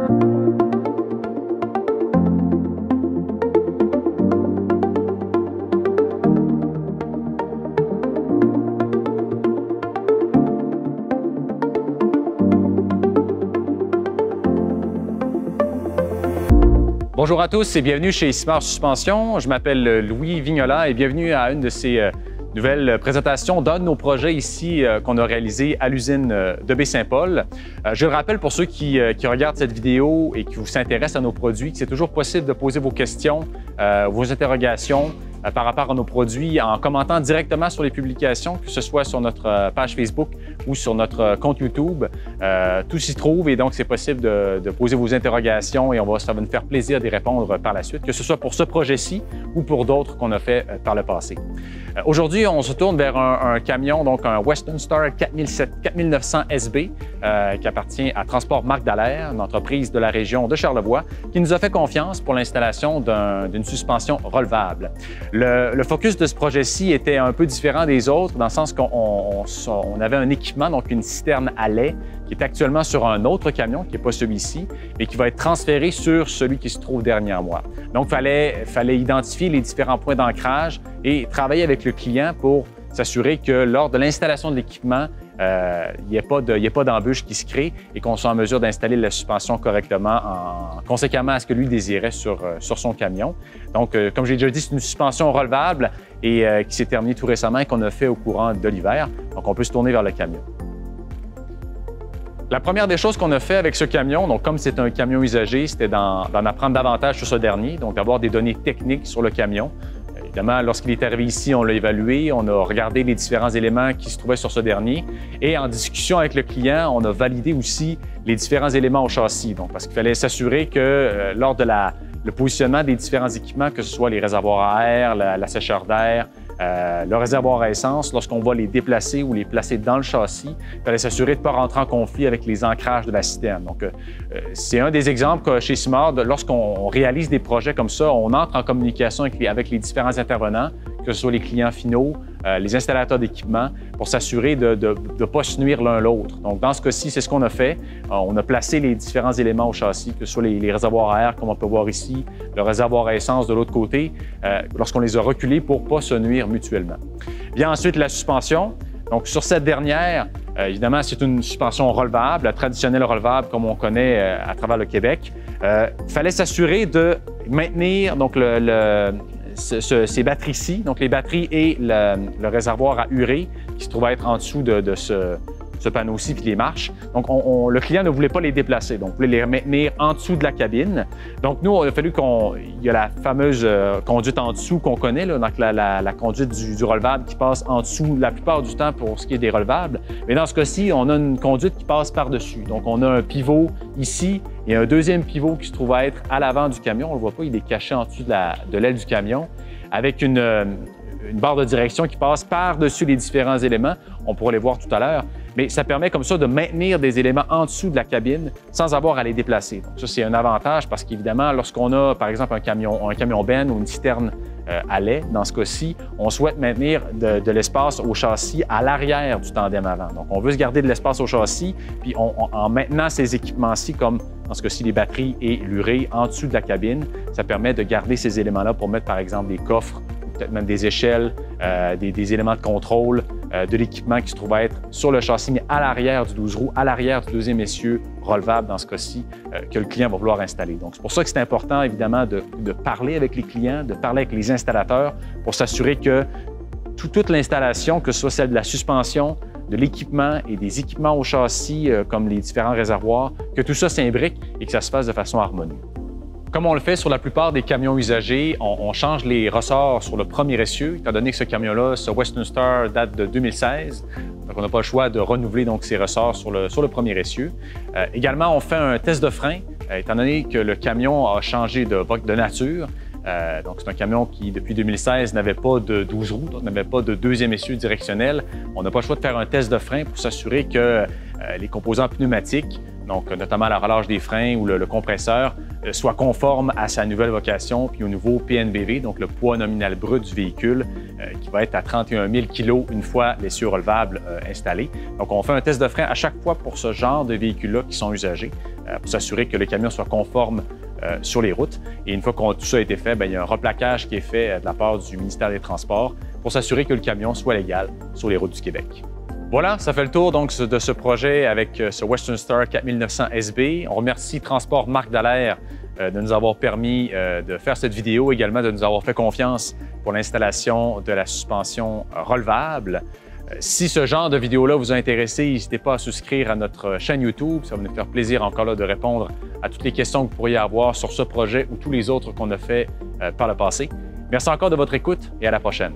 Bonjour à tous et bienvenue chez Simard Suspension. Je m'appelle Louis Vignola et bienvenue à une de ces nouvelles présentations d'un de nos projets ici qu'on a réalisé à l'usine de Baie-Saint-Paul. Je le rappelle pour ceux qui regardent cette vidéo et qui vous intéressent à nos produits, que c'est toujours possible de poser vos questions, vos interrogations par rapport à nos produits en commentant directement sur les publications, que ce soit sur notre page Facebook ou sur notre compte YouTube. Tout s'y trouve et donc c'est possible de poser vos interrogations et ça va nous faire plaisir d'y répondre par la suite, que ce soit pour ce projet-ci ou pour d'autres qu'on a fait par le passé. Aujourd'hui, on se tourne vers un camion, donc un Western Star 4900 SB qui appartient à Transport Marc Dallaire, une entreprise de la région de Charlevoix, qui nous a fait confiance pour l'installation d'une suspension relevable. Le focus de ce projet-ci était un peu différent des autres, dans le sens qu'on avait un équipement, donc une citerne à lait, qui est actuellement sur un autre camion, qui n'est pas celui-ci, mais qui va être transféré sur celui qui se trouve derrière moi. Donc, il fallait identifier les différents points d'ancrage et travailler avec le client pour s'assurer que lors de l'installation de l'équipement, il n'y ait pas d'embûche qui se crée et qu'on soit en mesure d'installer la suspension correctement, conséquemment à ce que lui désirait sur son camion. Donc, comme j'ai déjà dit, c'est une suspension relevable et qui s'est terminée tout récemment et qu'on a fait au courant de l'hiver. Donc, on peut se tourner vers le camion. La première des choses qu'on a fait avec ce camion, donc comme c'est un camion usagé, c'était d'en apprendre davantage sur ce dernier, donc d'avoir des données techniques sur le camion. Évidemment, lorsqu'il est arrivé ici, on l'a évalué, on a regardé les différents éléments qui se trouvaient sur ce dernier et en discussion avec le client, on a validé aussi les différents éléments au châssis. Donc, parce qu'il fallait s'assurer que lors de le positionnement des différents équipements, que ce soit les réservoirs à air, la sécheur d'air, le réservoir à essence, lorsqu'on va les déplacer ou les placer dans le châssis, il fallait s'assurer de ne pas rentrer en conflit avec les ancrages de la citerne. Donc, c'est un des exemples chez Simard, lorsqu'on réalise des projets comme ça, on entre en communication avec les différents intervenants, que ce soit les clients finaux, les installateurs d'équipement, pour s'assurer de ne pas se nuire l'un l'autre. Donc, dans ce cas-ci, c'est ce qu'on a fait. On a placé les différents éléments au châssis, que ce soit les réservoirs à air, comme on peut voir ici, le réservoir à essence de l'autre côté, lorsqu'on les a reculés pour ne pas se nuire mutuellement. Bien ensuite, la suspension. Donc, sur cette dernière, évidemment, c'est une suspension relevable, la traditionnelle relevable comme on connaît à travers le Québec. Il fallait s'assurer de maintenir donc, ces batteries-ci, donc les batteries et le réservoir à urée qui se trouve être en dessous de ce panneau-ci puis les marches. Donc, le client ne voulait pas les déplacer, donc voulait les maintenir en dessous de la cabine. Donc, nous, il a fallu il y a la fameuse conduite en dessous qu'on connaît, là, donc la conduite du relevable qui passe en dessous la plupart du temps pour ce qui est des relevables. Mais dans ce cas-ci, on a une conduite qui passe par-dessus. Donc, on a un pivot ici et un deuxième pivot qui se trouve être à l'avant du camion. On ne le voit pas, il est caché en dessous de l'aile du camion avec une barre de direction qui passe par-dessus les différents éléments. On pourra les voir tout à l'heure. Mais ça permet comme ça de maintenir des éléments en dessous de la cabine sans avoir à les déplacer. Donc ça, c'est un avantage parce qu'évidemment, lorsqu'on a, par exemple, un camion benne ou une citerne à lait, dans ce cas-ci, on souhaite maintenir de l'espace au châssis à l'arrière du tandem avant. Donc, on veut se garder de l'espace au châssis, puis en maintenant ces équipements-ci, comme dans ce cas-ci les batteries et l'urée en dessous de la cabine, ça permet de garder ces éléments-là pour mettre, par exemple, des coffres, peut-être même des échelles, des éléments de contrôle de l'équipement qui se trouve être sur le châssis, mais à l'arrière du 12 roues, à l'arrière du deuxième essieu relevable dans ce cas-ci, que le client va vouloir installer. Donc, c'est pour ça que c'est important, évidemment, de parler avec les clients, de parler avec les installateurs pour s'assurer que toute l'installation, que ce soit celle de la suspension, de l'équipement et des équipements au châssis, comme les différents réservoirs, que tout ça s'imbrique et que ça se fasse de façon harmonieuse. Comme on le fait sur la plupart des camions usagés, on change les ressorts sur le premier essieu, étant donné que ce camion-là, ce Western Star, date de 2016. Donc, on n'a pas le choix de renouveler donc, ces ressorts sur le premier essieu. Également, on fait un test de frein, étant donné que le camion a changé de nature. Donc, c'est un camion qui, depuis 2016, n'avait pas de 12 roues, donc n'avait pas de deuxième essieu directionnel. On n'a pas le choix de faire un test de frein pour s'assurer que les composants pneumatiques, donc notamment la relâche des freins ou le compresseur, soit conforme à sa nouvelle vocation puis au nouveau PNBV, donc le poids nominal brut du véhicule, qui va être à 31 000 kg une fois l'essieu relevable installé. Donc, on fait un test de frein à chaque fois pour ce genre de véhicules-là qui sont usagés pour s'assurer que le camion soit conforme sur les routes. Et une fois que tout ça a été fait, bien, il y a un replaquage qui est fait de la part du ministère des Transports pour s'assurer que le camion soit légal sur les routes du Québec. Voilà, ça fait le tour donc de ce projet avec ce Western Star 4900 SB. On remercie Transport Marc Dallaire de nous avoir permis de faire cette vidéo, également de nous avoir fait confiance pour l'installation de la suspension relevable. Si ce genre de vidéo-là vous a intéressé, n'hésitez pas à souscrire à notre chaîne YouTube. Ça va nous faire plaisir encore là de répondre à toutes les questions que vous pourriez avoir sur ce projet ou tous les autres qu'on a fait par le passé. Merci encore de votre écoute et à la prochaine.